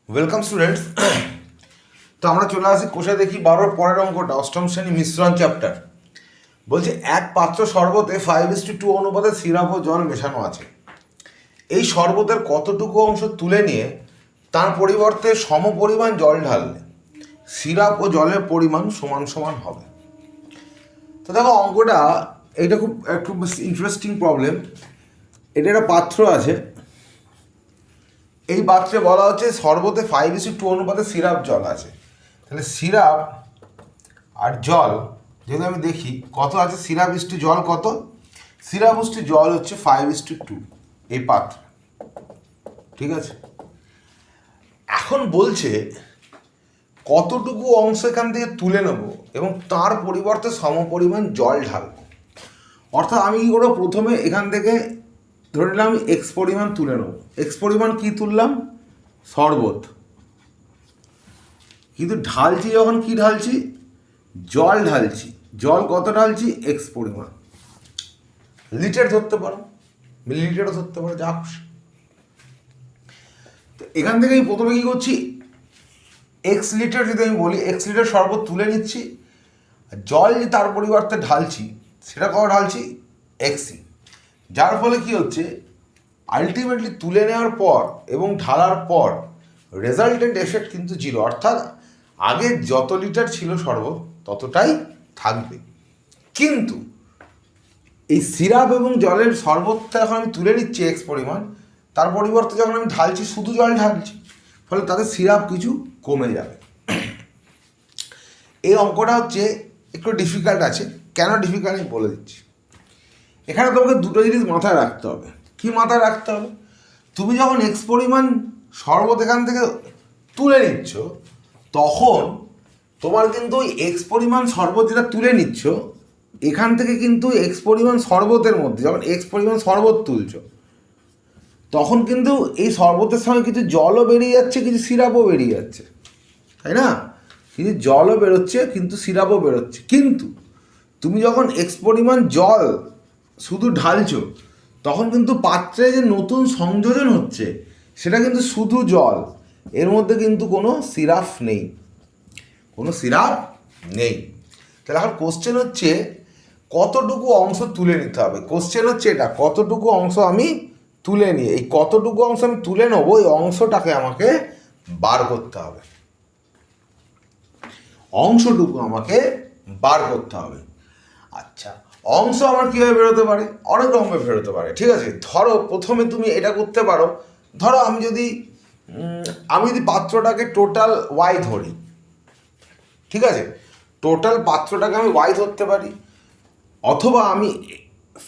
Welcome students. তো আমরা চলে আসি কোষে দেখি 12 পরের অঙ্কটা, অষ্টম শ্রেণী মিশ্রণ চ্যাপ্টার। বলছে এক পাত্র শরবতে 5:2 অনুপাতে সিরাপ ও জল মেশানো আছে। এই শরবতের কতটুকু অংশ তুলে নিয়ে তার পরিবর্তে সমপরিমাণ জল ঢাললে সিরাপ ও জলের পরিমাণ সমান সমান হবে। তো দেখো অঙ্কটা এটা খুব ইন্টারেস্টিং প্রবলেম। এটা একটা পাত্র আছে, এই পাত্রে বলা হচ্ছে শরবতে 5:2 অনুপাতে সিরাপ জল আছে। তাহলে সিরাপ আর জল যদি আমি দেখি কত আছে, সিরাপ ইস্টু জল কত, সিরাপ ইস্টু জল হচ্ছে 5:2 এই পাত্র, ঠিক আছে। এখন বলছে কতটুকু অংশ এখান থেকে তুলে নেব এবং তার পরিবর্তে সমপরিমাণ জল ঢালব। অর্থাৎ আমি কি করবো, প্রথমে এখান থেকে ধরে নিলাম আমি এক্স পরিমাণ তুলে নেব। এক্স পরিমাণ কি তুললাম, শরবত, কিন্তু ঢালছি যখন কি ঢালছি, জল ঢালছি। জল কত ঢালছি, এক্স পরিমাণ। লিটার ধরতে পারো, মিলিলিটারও ধরতে পারো, যা খুশি। তো এখান থেকে আমি প্রথমে কি করছি, এক্স লিটার যদি আমি বলি, এক্স লিটার শরবত তুলে নিচ্ছি, জল যে তার পরিবর্তে ঢালছি সেটা কত ঢালছি, এক্সই। যার ফলে কি হচ্ছে, আলটিমেটলি তুলে নেওয়ার পর এবং ঢালার পর রেজাল্টেন্ট এফেক্ট কিন্তু জিরো। অর্থাৎ আগে যত লিটার ছিল শরবত ততটাই থাকবে, কিন্তু এই সিরাপ এবং জলের শরবতটা যখন আমি তুলে নিচ্ছি এক্স পরিমাণ, তার পরিবর্তে যখন আমি ঢালছি শুধু জল ঢালছি, ফলে তাদের সিরাপ কিছু কমে যাবে। এই অঙ্কটা হচ্ছে একটু ডিফিকাল্ট আছে। কেন ডিফিকাল্ট আমি বলে দিচ্ছি। এখানে তোমাকে দুটো জিনিস মাথায় রাখতে হবে। কি মাথায় রাখতে হবে, তুমি যখন এক্স পরিমাণ শরবত এখান থেকে তুলে নিচ্ছ, তখন তোমার কিন্তু ওই এক্স পরিমাণ শরবত যেটা তুলে নিচ্ছ, এখান থেকে কিন্তু এক্স পরিমাণ শরবতের মধ্যে যখন এক্স পরিমাণ শরবত তুলছ, তখন কিন্তু এই শরবতের সঙ্গে কিছু জলও বেরিয়ে যাচ্ছে, কিছু সিরাপও বেরিয়ে যাচ্ছে, তাই না? কিছু জলও বেরোচ্ছে, কিন্তু সিরাপও বেরোচ্ছে। কিন্তু তুমি যখন এক্স পরিমাণ জল শুধু ঢালছো, তখন কিন্তু পাত্রে যে নতুন সংযোজন হচ্ছে সেটা কিন্তু শুধু জল, এর মধ্যে কিন্তু কোনো সিরাপ নেই, কোনো সিরাপ নেই। তাহলে এখন কোশ্চেন হচ্ছে কতটুকু অংশ তুলে নিতে হবে। কোশ্চেন হচ্ছে এটা, কতটুকু অংশ আমি তুলে নিয়ে, এই কতটুকু অংশ আমি তুলে নেবো, এই অংশটাকে আমাকে বার করতে হবে, অংশটুকু আমাকে বার করতে হবে। আচ্ছা, অংশ আমার কীভাবে বেরোতে পারে, অনেক রকমভাবে বেরোতে পারে, ঠিক আছে। ধরো প্রথমে তুমি এটা করতে পারো, ধরো আমি যদি পাত্রটাকে টোটাল ওয়াই ধরি, ঠিক আছে, টোটাল পাত্রটাকে আমি ওয়াই ধরতে পারি, অথবা আমি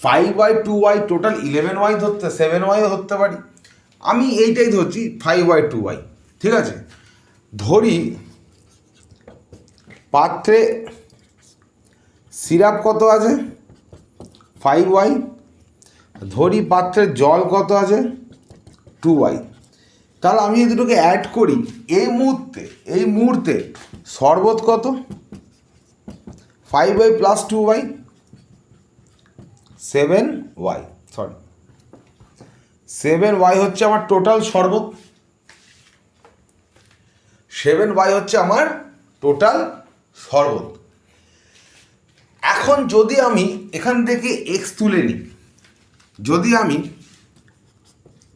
5/2y টোটাল 11y ধরতে 7y ধরতে পারি। আমি এইটাই ধরছি 5/2y, ঠিক আছে। ধরি পাত্রে সিরাপ কত আছে, 5y। ধরি পাত্রের জল কত আছে, 2y। তাহলে আমি এই দুটোকে অ্যাড করি, এই মুহূর্তে শরবত কত, 5y plus 2y, 7y, 7y হচ্ছে আমার টোটাল শরবত, 7y হচ্ছে আমার টোটাল শরবত। এখন যদি আমি এখান থেকে এক্স তুলে নিই,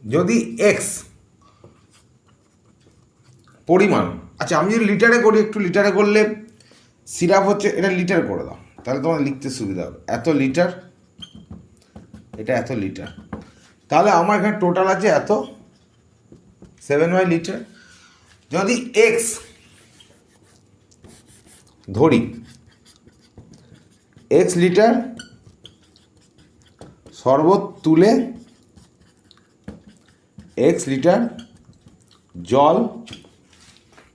যদি এক্স পরিমাণ, আচ্ছা আমি যদি লিটারে করি, একটু লিটারে করলে সিরাপ হচ্ছে, এটা লিটার করে দাও, তাহলে তোমার লিখতে সুবিধা হবে। এত লিটার, এটা এত লিটার, তাহলে আমার এখানে টোটাল আছে এত, 7y লিটার। যদি এক্স ধরি, এক্স লিটার শরবত তুলে এক্স লিটার জল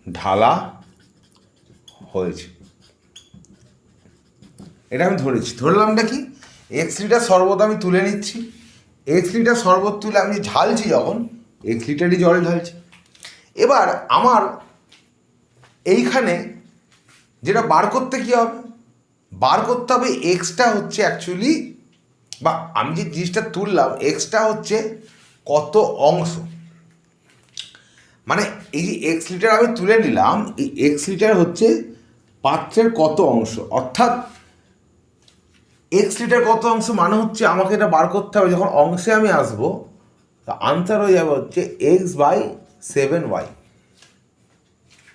ঢালা হয়েছে, এটা আমি ধরেছি। ধরলামটা কি, এক্স লিটার শরবত আমি তুলে নিচ্ছি, এক্স লিটার শরবত তুলে আমি ঢালছি, যখন এক্স লিটারই জল ঢালছি। এবার আমার এইখানে যেটা বার করতে কী হবে, বার করতে হবে এক্সটা হচ্ছে অ্যাকচুয়ালি, বা আমি যে জিনিসটা তুললাম এক্সটা হচ্ছে কত অংশ। মানে এই যে এক্স লিটার আমি তুলে নিলাম, এই এক্স লিটার হচ্ছে পাত্রের কত অংশ, অর্থাৎ এক্স লিটার কত অংশ মানে হচ্ছে আমাকে এটা বার করতে হবে। যখন অংশে আমি আসবো, তো আনসার হয়ে যাবে হচ্ছে x by 7y,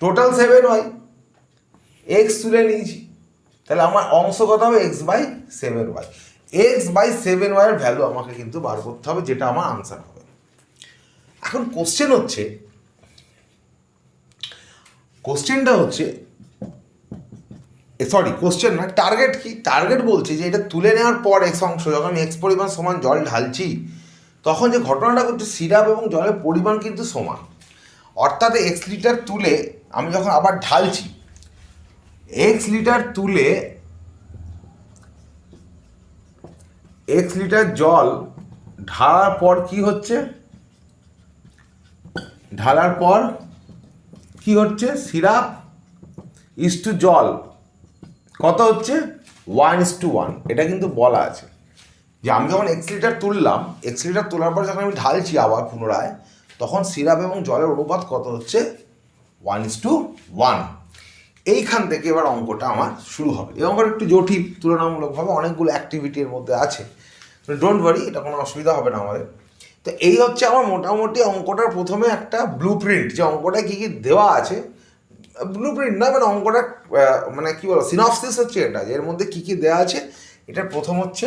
total 7y, x তুলে নিয়েছি, তাহলে আমার অংশ কত হবে x by 7y। X by 7y এর ভ্যালু আমাকে কিন্তু বার করতে হবে, যেটা আমার আনসার হবে। এখন কোশ্চেনটা হচ্ছে সরি কোশ্চেন না, টার্গেট কি? টার্গেট বলছে যে এটা তুলে নেওয়ার পর এক্স অংশ যখন আমি এক্স পরিমাণ সমান জল ঢালছি, তখন যে ঘটনাটা ঘটছে সিরাপ এবং জলের পরিমাণ কিন্তু সমান। অর্থাৎ এক্স লিটার তুলে আমি যখন আবার ঢালছি, এক্স লিটার জল ঢালার পর কি হচ্ছে, সিরাপ ইস টু জল কত হচ্ছে 1:1। এটা কিন্তু বলা আছে যে আমি যখন এক্স লিটার তোলার পর যখন আমি ঢালছি আবার পুনরায়, তখন সিরাপ এবং জলের অনুপাত কত হচ্ছে 1:1। এইখান থেকে এবার অঙ্কটা আমার শুরু হবে। এই অঙ্কটা একটু জটিল তুলনামূলকভাবে, অনেকগুলো অ্যাক্টিভিটির মধ্যে আছে, ডোন্ট ওয়ারি, এটা কোনো অসুবিধা হবে না আমাদের। তো এই হচ্ছে আমার মোটামুটি অঙ্কটার প্রথমে একটা ব্লু প্রিন্ট, যে অঙ্কটা কী কী দেওয়া আছে, ব্লু প্রিন্ট না মানে অঙ্কটা মানে কী বলো সিনপসিস হচ্ছে এটা, যে এর মধ্যে কী কী দেওয়া আছে এটার প্রথম হচ্ছে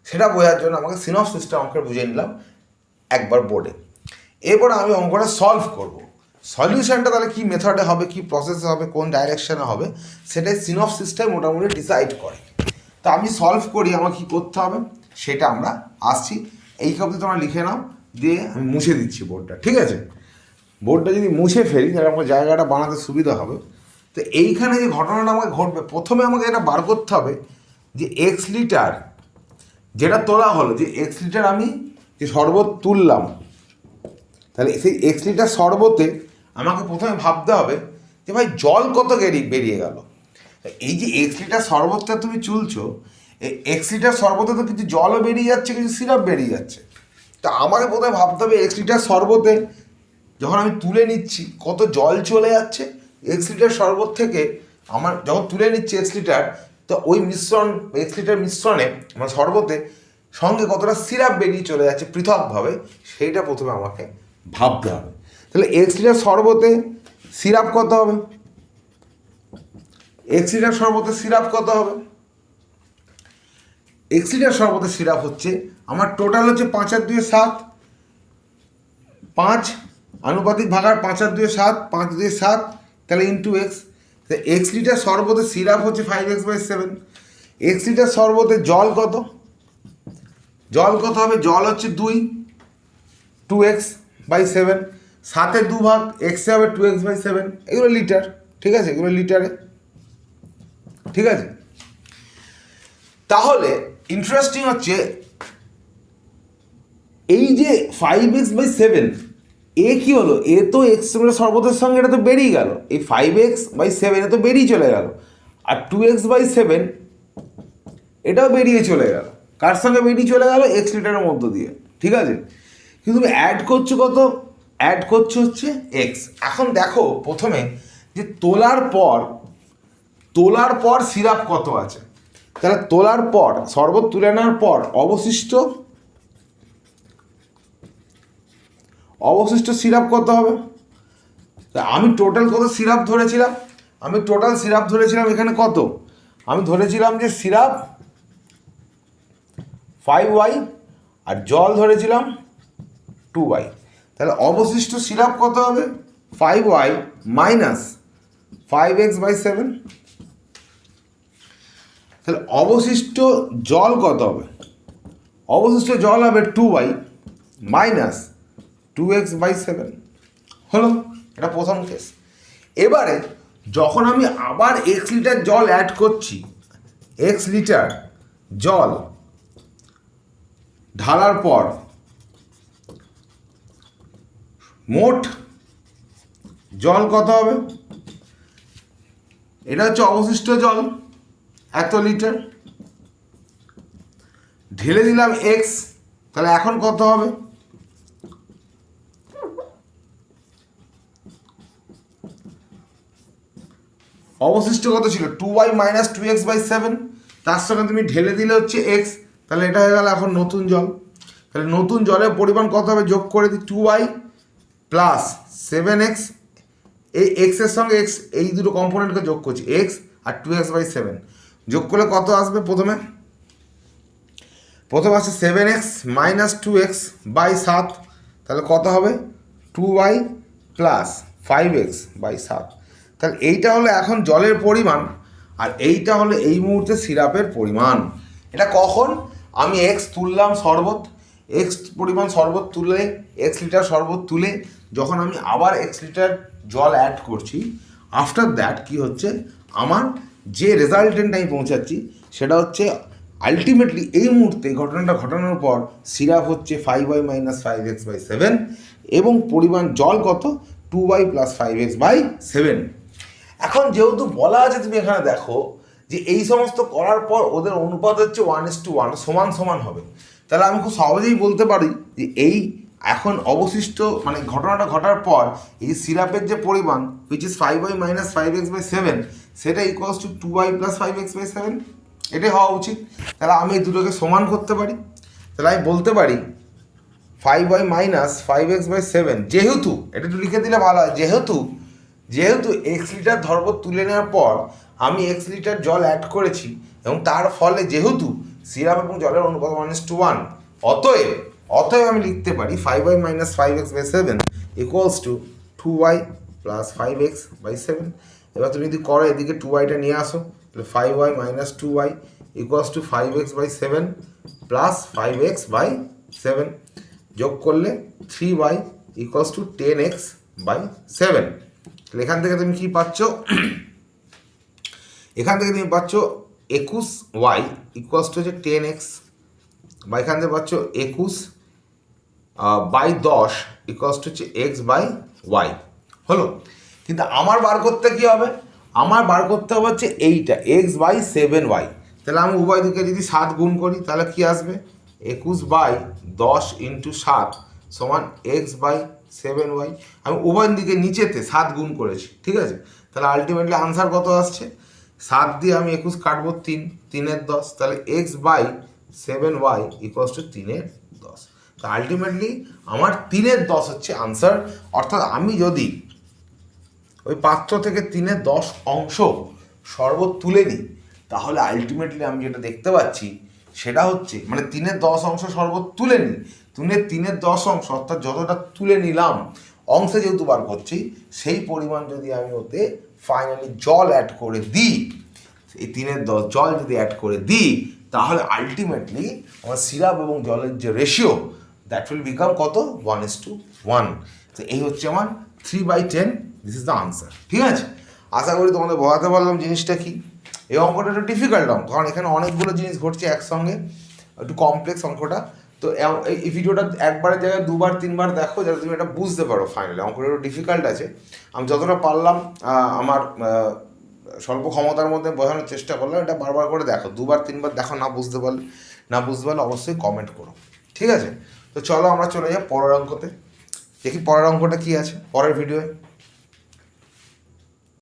সেটা বোঝার জন্য আমাকে সিনপসিসটা অঙ্কের বুঝিয়ে নিলাম একবার বোর্ডে। এরপর আমি অঙ্কটা সলভ করব। সলিউশনটা তাহলে কী মেথডে হবে, কী প্রসেসে হবে, কোন ডাইরেকশানে হবে, সেটাই সিনপসিসটাই মোটামুটি ডিসাইড করে। তো আমি সলভ করি, আমার কী করতে হবে সেটা আমরা আসছি। এই অবধি তোমরা লিখে নাও, দিয়ে আমি মুছে দিচ্ছি বোর্ডটা, ঠিক আছে? বোর্ডটা যদি মুছে ফেলি তাহলে আমার জায়গাটা বানাতে সুবিধা হবে। তো এইখানে যে ঘটনাটা আমাকে ঘটবে, প্রথমে আমাকে এটা বার করতে হবে যে এক্স লিটার যেটা তোলা হলো, যে এক্স লিটার আমি যে শরবত তুললাম, তাহলে সেই এক্স লিটার শরবতে আমাকে প্রথমে ভাবতে হবে যে ভাই জল কত বেরিয়ে গেল। এই যে এক্স লিটার শরবতটা তুমি চুলছো, এই এক্স লিটার শরবতে তো কিছু জলও বেরিয়ে যাচ্ছে, কিছু সিরাপ বেরিয়ে যাচ্ছে। তা আমাকে প্রথমে ভাবতে হবে এক্স লিটার শরবতে যখন আমি তুলে নিচ্ছি কত জল চলে যাচ্ছে, এক্স লিটার শরবত থেকে আমার যখন তুলে নিচ্ছি এক্স লিটার, তো ওই এক্স লিটার মিশ্রণে আমার শরবতে সঙ্গে কতটা সিরাপ বেরিয়ে চলে যাচ্ছে পৃথকভাবে, সেইটা প্রথমে আমাকে ভাবতে হবে। তাহলে এক্স লিটার শরবতে সিরাপ কত হবে, এক্স লিটার শরবতে সিরাপ কত হবে, এক্স লিটার শরবতের সিরাপ হচ্ছে আমার টোটাল হচ্ছে 5 আর 2 7, 5 আনুপাতিক ভাগার 5 আর 2 7, 5 2 7, তাহলে ইন্টু এক্স। এক্স লিটার শরবতের সিরাপ হচ্ছে 5x/7। এক্স লিটার শরবতে জল কত হবে, জল হচ্ছে 2x/7, 7-এর 2 ভাগ, এক্সে হবে 2x/7, এগুলো লিটার, ঠিক আছে, এগুলো লিটারে, ঠিক আছে। তাহলে ইন্টারেস্টিং হচ্ছে এই যে 5x/7 এ কী হলো, এ তো এক্স শরবতের সঙ্গে এটা তো বেরিয়ে গেল, এই 5x/7 এ তো বেরিয়ে চলে গেল, আর 2x/7 এটাও বেরিয়ে চলে গেল। কার সঙ্গে বেরিয়ে চলে গেল, এক্স লিটারের মধ্য দিয়ে, ঠিক আছে। কিন্তু তুমি অ্যাড করছো কত, অ্যাড করছো হচ্ছে এক্স। এখন দেখো প্রথমে যে তোলার পর সিরাপ কত আছে, তাহলে তোলার পর শরবত তুলে নেওয়ার পর অবশিষ্ট সিরাপ কত হবে। তা আমি টোটাল কত সিরাপ ধরেছিলাম, এখানে কত, আমি ধরেছিলাম যে সিরাপ 5y আর জল ধরেছিলাম 2y। তাহলে অবশিষ্ট সিরাপ কত হবে 5y মাইনাস 5x/7। তাহলে অবশিষ্ট জল কত হবে, অবশিষ্ট জল হবে 2y মাইনাস 2x/7। হলো, এটা প্রথম কেস। এবারে যখন আমি আবার এক্স লিটার জল অ্যাড করছি, এক্স লিটার জল ঢালার পর মোট জল কত হবে, এটা হচ্ছে অবশিষ্ট জল 1 লিটার, ঢেলে দিলাম এক্স, তাহলে এখন কত হবে, অবশিষ্ট কত ছিল 2y মাইনাস 2x/7, তার সঙ্গে তুমি ঢেলে দিলে হচ্ছে x, তাহলে এটা হয়ে গেল এখন নতুন জল। তাহলে নতুন জলের পরিমাণ কত হবে যোগ করে দিই 2y প্লাস 7x, এই এক্সের সঙ্গে এক্স এই দুটো কম্পোনেন্টকে যোগ করছি এক্স আর 2x/7 যোগ করলে কত আসবে প্রথমে আসছে 7x মাইনাস 2x/7, তাহলে কত হবে 2y প্লাস 5x/7। তাহলে এইটা হলো এখন জলের পরিমাণ আর এইটা হলো এই মুহূর্তে সিরাপের পরিমাণ। এটা কখন আমি এক্স তুললাম শরবত, এক্স পরিমাণ শরবত তুলে এক্স লিটার শরবত তুলে যখন আমি আবার এক্স লিটার জল অ্যাড করছি, আফটার দ্যাট কি হচ্ছে আমার যে রেজাল্টেন্ট আমি পৌঁছাচ্ছি সেটা হচ্ছে আলটিমেটলি এই মুহূর্তে ঘটনাটা ঘটানোর পর সিরাপ হচ্ছে 5y মাইনাস 5x/7 এবং পরিমাণ জল কত 2y প্লাস 5x/7। এখন যেহেতু বলা আছে তুমি এখানে দেখো যে এই সমস্ত করার পর ওদের অনুপাত হচ্ছে 1:1 সমান সমান হবে, তাহলে আমি খুব সহজেই বলতে পারি যে এই এখন অবশিষ্ট মানে ঘটনাটা ঘটার পর এই সিরাপের যে পরিমাণ which is 5y minus 5x/7 সেটা equals to 2y plus 5x/7, এটাই হওয়া উচিত। তাহলে আমি এই দুটোকে সমান করতে পারি, তাহলে আমি বলতে পারি 5y মাইনাস 5x/7 যেহেতু এটা একটু লিখে দিলে ভালো হয়, যেহেতু এক্স লিটার ধরবো তুলে নেওয়ার পর আমি এক্স লিটার জল অ্যাড করেছি এবং তার ফলে যেহেতু সিরাপ এবং জলের অনুপাত 1:1, অতএব আমি লিখতে পারি 5y minus 5x/7 equals to 2y plus 5x/7। এবার তুমি যদি করো এদিকে 2yটা নিয়ে আসো, তাহলে 5y minus 2y equals to 5x/7 plus 5x/7 যোগ করলে 3y ইকুয়ালস টু 10x/7। তাহলে এখান থেকে তুমি কি পাচ্ছ, এখান থেকে তুমি পাচ্ছ 21y ইকুয়ালস টু হচ্ছে 10x, বা এখান থেকে পাচ্ছ 21/10 ইকুয়ালস টু হচ্ছে x/y হলো। কিন্তু আমার বার করতে কি হবে, আমার বার করতে হবে হচ্ছে এইটা x/7y। তাহলে আমি উভয় দিকে যদি 7 গুণ করি তাহলে কি আসবে 21/10 ইন্টু 7 সমান x/7y। আমি উভয় দিকে নিচেতে 7 গুণ করেছি, ঠিক আছে। তাহলে আলটিমেটলি আনসার কত আসছে, 7 দিয়ে আমি 21 কাটবো 3 × 10, তাহলে x/7y ইকুয়ালস টু 3/10। তো আলটিমেটলি আমার 3/10 হচ্ছে আনসার। অর্থাৎ আমি যদি ওই পাত্র থেকে 3/10 অংশ শরবত তুলে নিই তাহলে আলটিমেটলি আমি যেটা দেখতে পাচ্ছি সেটা হচ্ছে মানে 3/10 অংশ শরবত তুলে নিই, 3/10 অংশ অর্থাৎ যতটা তুলে নিলাম অংশে যেহেতু বার করছি সেই পরিমাণ যদি আমি ওতে ফাইনালি জল অ্যাড করে দিই, এই 3/10 জল যদি অ্যাড করে দিই তাহলে আলটিমেটলি আমার সিরাপ এবং জলের যে রেশিও দ্যাট উইল বিকাম কত 1:1। তো এই হচ্ছে আমার 3/10, দিস ইজ দ্য আনসার। ঠিক আছে, আশা করি তোমাদের বোঝাতে পারলাম জিনিসটা কি। এই অঙ্কটা একটু ডিফিকাল্ট অঙ্ক, কারণ এখানে অনেকগুলো জিনিস ঘটছে একসঙ্গে, একটু কমপ্লেক্স অঙ্কটা। তো এই ভিডিওটা একবারের জায়গায় 2-3বার দেখো যাতে তুমি এটা বুঝতে পারো। ফাইনালি অঙ্কটা একটু ডিফিকাল্ট আছে, আমি যতটা পারলাম আমার স্বল্প ক্ষমতার মধ্যে বোঝানোর চেষ্টা করলাম। এটা বারবার করে দেখো, 2-3বার দেখো, না বুঝতে পারলে অবশ্যই কমেন্ট করো। ঠিক আছে, তো চলো আমরা চলে যাই পরের অঙ্কতে, দেখি পরের অঙ্কটা কী আছে পরের ভিডিওয়ে।